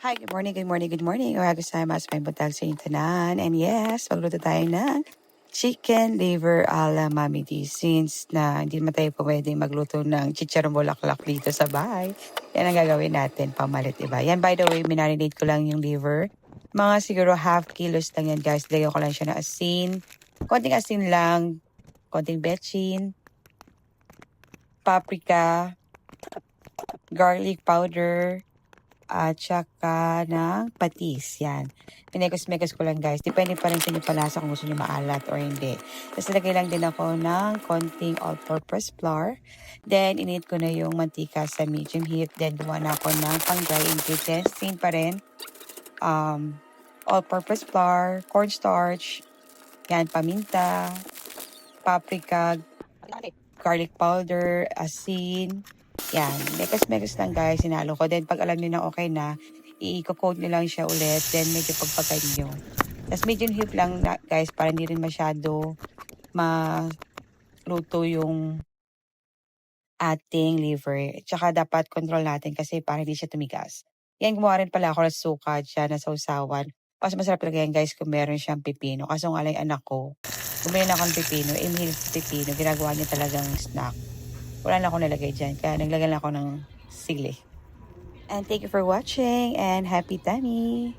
Hi, good morning, good morning, good morning. Ohayo gozaimasu, may buntag sa inyong tanan. And yes, magluto tayo ng chicken liver ala Mami D. Since na hindi naman tayo pwedeng magluto ng chicharong bulaklak dito sa bahay, yan ang gagawin natin, pamalit, diba? Yan, by the way, minarinate ko lang yung liver. Mga siguro half kilos lang yan, guys. Lagyan ko lang siya ng asin. Konting asin lang, konting betchin, paprika, garlic powder, at saka ng patis. Yan. Pinekos-mekos ko lang, guys. Depende pa rin sa inyo palasa kung gusto nyo maalat or hindi. Tapos lagay lang din ako ng konting all-purpose flour. Then, init ko na yung mantika sa medium heat. Then, duwa na ako ng pang-dry ingredients. Same pa rin. All-purpose flour, cornstarch, yan, paminta, paprika, garlic powder, asin. Yan, mekos-mekos lang, guys. Sinalo ko. Then, pag alam nyo na okay na, i-coat nyo lang siya ulit. Then, medyo pagpagay nyo. Tapos, medium heat lang, guys, para hindi rin masyado maluto yung ating liver. Tsaka, dapat control natin kasi para hindi siya tumigas. Yan, gumawa rin pala ako ng suka dyan na sausawan. Mas masarap talaga yan, guys, kung meron siyang pipino. Kaso nga lang anak ko, bumili na ako ng pipino, mahilig sa pipino, ginagawa niya talagang snack. Wala na akong nalagay dyan, kaya naglagay lang ako ng sili. And thank you for watching and happy tummy!